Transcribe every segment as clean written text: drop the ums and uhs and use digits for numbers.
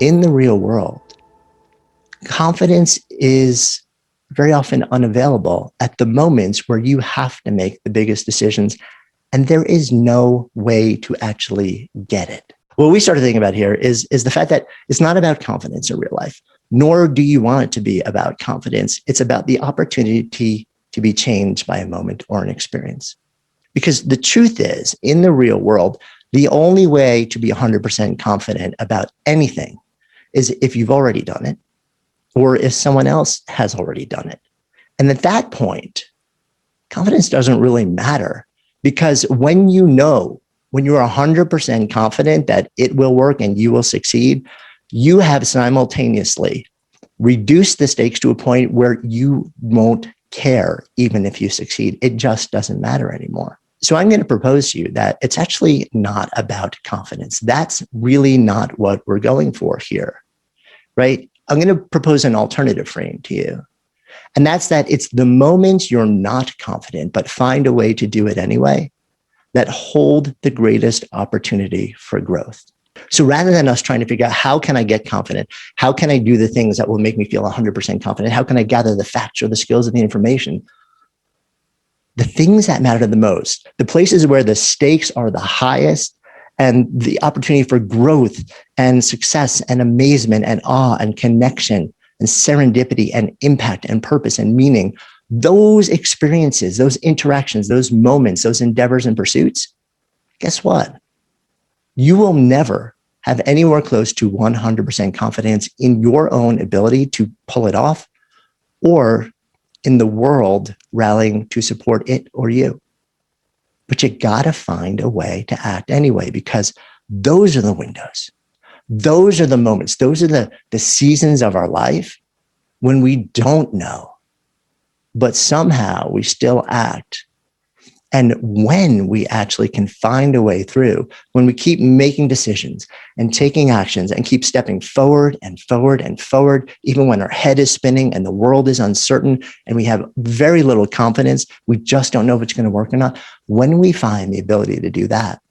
in the real world, confidence is very often unavailable at the moments where you have to make the biggest decisions, and there is no way to actually get it. What we started thinking about here is the fact that it's not about confidence in real life, nor do you want it to be about confidence. It's about the opportunity to be changed by a moment or an experience. Because the truth is, in the real world, the only way to be 100% confident about anything is if you've already done it, or if someone else has already done it. And at that point, confidence doesn't really matter, because when you're 100% confident that it will work and you will succeed, you have simultaneously reduced the stakes to a point where you won't care even if you succeed. It just doesn't matter anymore. So I'm going to propose to you that it's actually not about confidence. That's really not what we're going for here, right? I'm going to propose an alternative frame to you. And that's that it's the moments you're not confident, but find a way to do it anyway, that hold the greatest opportunity for growth. So rather than us trying to figure out how can I get confident, how can I do the things that will make me feel 100% confident, how can I gather the facts or the skills or the information, the things that matter the most, the places where the stakes are the highest and the opportunity for growth and success and amazement and awe and connection and serendipity and impact and purpose and meaning, those experiences, those interactions, those moments, those endeavors and pursuits, guess what? You will never have anywhere close to 100% confidence in your own ability to pull it off, or in the world rallying to support it or you. But you gotta find a way to act anyway, because those are the windows. Those are the moments. Those are the seasons of our life when we don't know, but somehow we still act. And when we actually can find a way through, when we keep making decisions and taking actions and keep stepping forward and forward and forward, even when our head is spinning and the world is uncertain and we have very little confidence, we just don't know if it's going to work or not. When we find the ability to do that,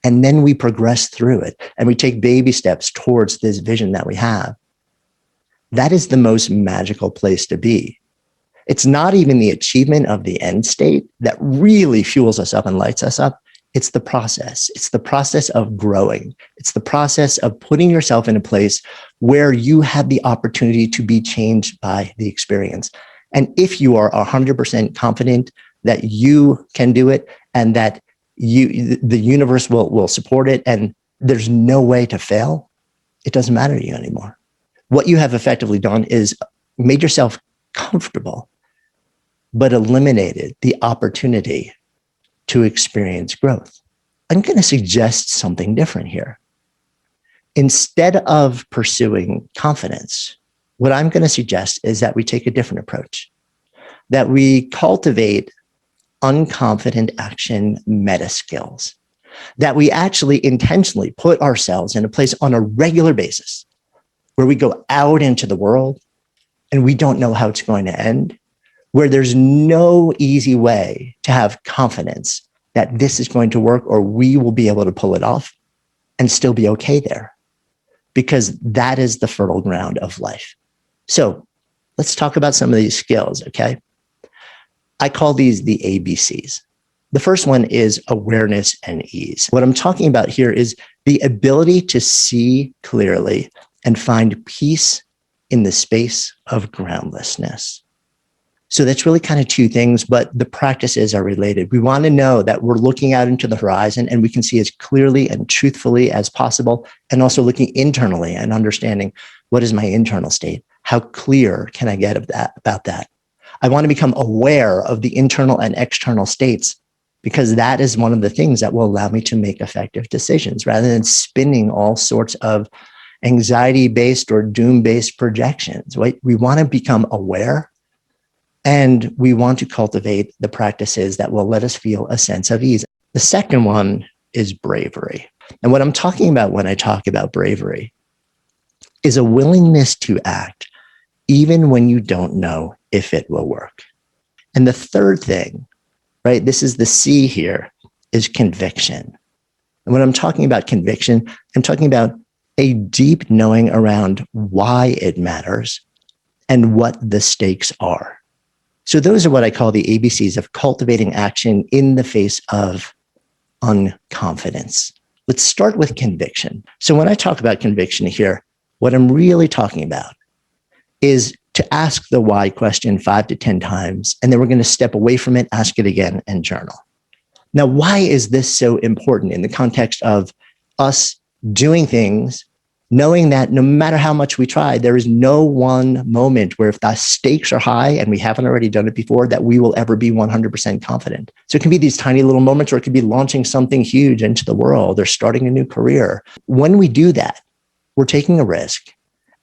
and then we progress through it and we take baby steps towards this vision that we have, that is the most magical place to be. It's not even the achievement of the end state that really fuels us up and lights us up. It's the process. It's the process of growing. It's the process of putting yourself in a place where you have the opportunity to be changed by the experience. And if you are 100% confident that you can do it and that the universe will support it and there's no way to fail, it doesn't matter to you anymore. What you have effectively done is made yourself comfortable, but eliminated the opportunity to experience growth. I'm going to suggest something different here. Instead of pursuing confidence, what I'm going to suggest is that we take a different approach, that we cultivate unconfident action meta skills, that we actually intentionally put ourselves in a place on a regular basis where we go out into the world and we don't know how it's going to end, where there's no easy way to have confidence that this is going to work or we will be able to pull it off and still be okay there, because that is the fertile ground of life. So let's talk about some of these skills, okay? I call these the ABCs. The first one is awareness and ease. What I'm talking about here is the ability to see clearly and find peace in the space of groundlessness. So that's really kind of two things, but the practices are related. We want to know that we're looking out into the horizon and we can see as clearly and truthfully as possible, and also looking internally and understanding what is my internal state? How clear can I get about that? I want to become aware of the internal and external states, because that is one of the things that will allow me to make effective decisions rather than spinning all sorts of anxiety-based or doom-based projections, right? We want to become aware, and we want to cultivate the practices that will let us feel a sense of ease. The second one is bravery. And what I'm talking about when I talk about bravery is a willingness to act even when you don't know if it will work. And the third thing, right, this is the C here, is conviction. And when I'm talking about conviction, I'm talking about a deep knowing around why it matters and what the stakes are. So those are what I call the ABCs of cultivating action in the face of unconfidence. Let's start with conviction. So when I talk about conviction here, what I'm really talking about is to ask the why question 5 to 10 times, and then we're going to step away from it, ask it again, and journal. Now, why is this so important in the context of us doing things, knowing that no matter how much we try, there is no one moment where if the stakes are high and we haven't already done it before, that we will ever be 100% confident. So it can be these tiny little moments, or it could be launching something huge into the world or starting a new career. When we do that, we're taking a risk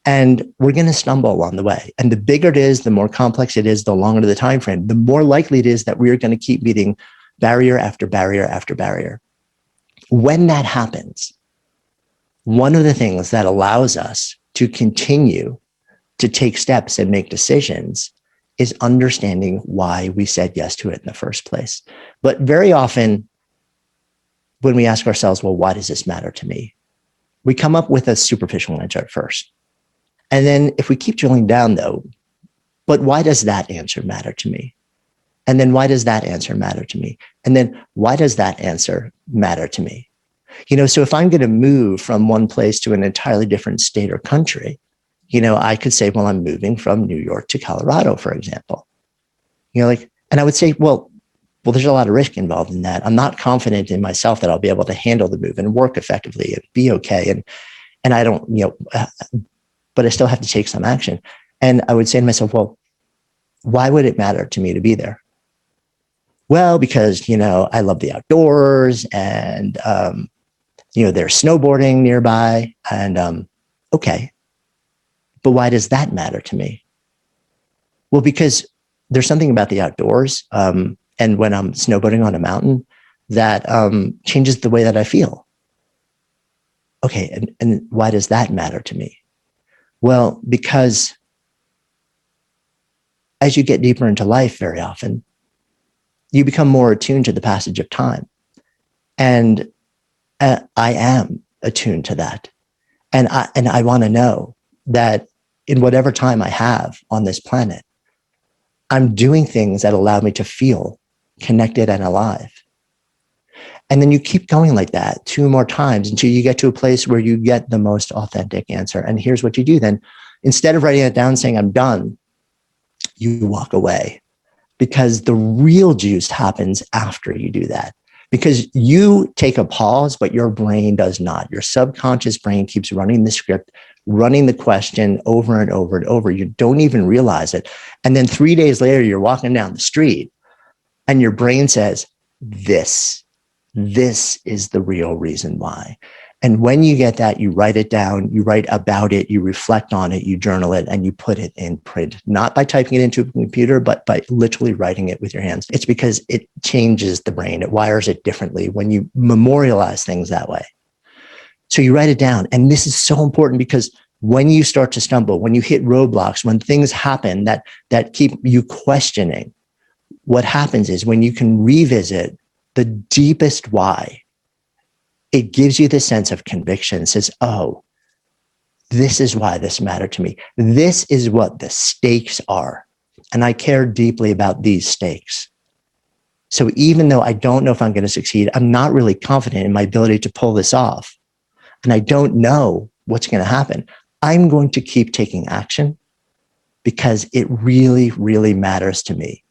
and we're going to stumble along the way. And the bigger it is, the more complex it is, the longer the time frame, the more likely it is that we're going to keep meeting barrier after barrier after barrier. When that happens, one of the things that allows us to continue to take steps and make decisions is understanding why we said yes to it in the first place. But very often, when we ask ourselves, well, why does this matter to me? We come up with a superficial answer at first. And then if we keep drilling down, though, but why does that answer matter to me? And then why does that answer matter to me? And then why does that answer matter to me? So if I'm going to move from one place to an entirely different state or country, I could say, well, I'm moving from New York to Colorado, for example. And I would say, well, there's a lot of risk involved in that. I'm not confident in myself that I'll be able to handle the move and work effectively and be okay. And I don't, but I still have to take some action. And I would say to myself, well, why would it matter to me to be there? Well, because, I love the outdoors and, there's snowboarding nearby and, okay. But why does that matter to me? Well, because there's something about the outdoors. And when I'm snowboarding on a mountain that, changes the way that I feel. Okay. And why does that matter to me? Well, because as you get deeper into life, very often, you become more attuned to the passage of time. And I am attuned to that. And I want to know that in whatever time I have on this planet, I'm doing things that allow me to feel connected and alive. And then you keep going like that 2 more times until you get to a place where you get the most authentic answer. And here's what you do then. Instead of writing it down saying, I'm done, you walk away, because the real juice happens after you do that. Because you take a pause, but your brain does not. Your subconscious brain keeps running the script, running the question over and over and over. You don't even realize it. And then 3 days later, you're walking down the street and your brain says, this is the real reason why. And when you get that, you write it down, you write about it, you reflect on it, you journal it, and you put it in print, not by typing it into a computer, but by literally writing it with your hands. It's because it changes the brain. It wires it differently when you memorialize things that way. So you write it down. And this is so important because when you start to stumble, when you hit roadblocks, when things happen that keep you questioning, what happens is when you can revisit the deepest why, it gives you this sense of conviction. It says, oh, this is why this mattered to me. This is what the stakes are. And I care deeply about these stakes. So even though I don't know if I'm going to succeed, I'm not really confident in my ability to pull this off. And I don't know what's going to happen. I'm going to keep taking action because it really, really matters to me.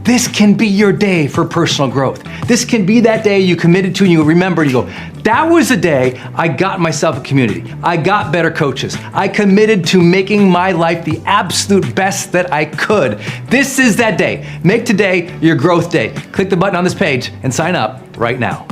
This can be your day for personal growth. This can be that day you committed to and you remember and you go, that was the day I got myself a community. I got better coaches. I committed to making my life the absolute best that I could. This is that day. Make today your growth day. Click the button on this page and sign up right now.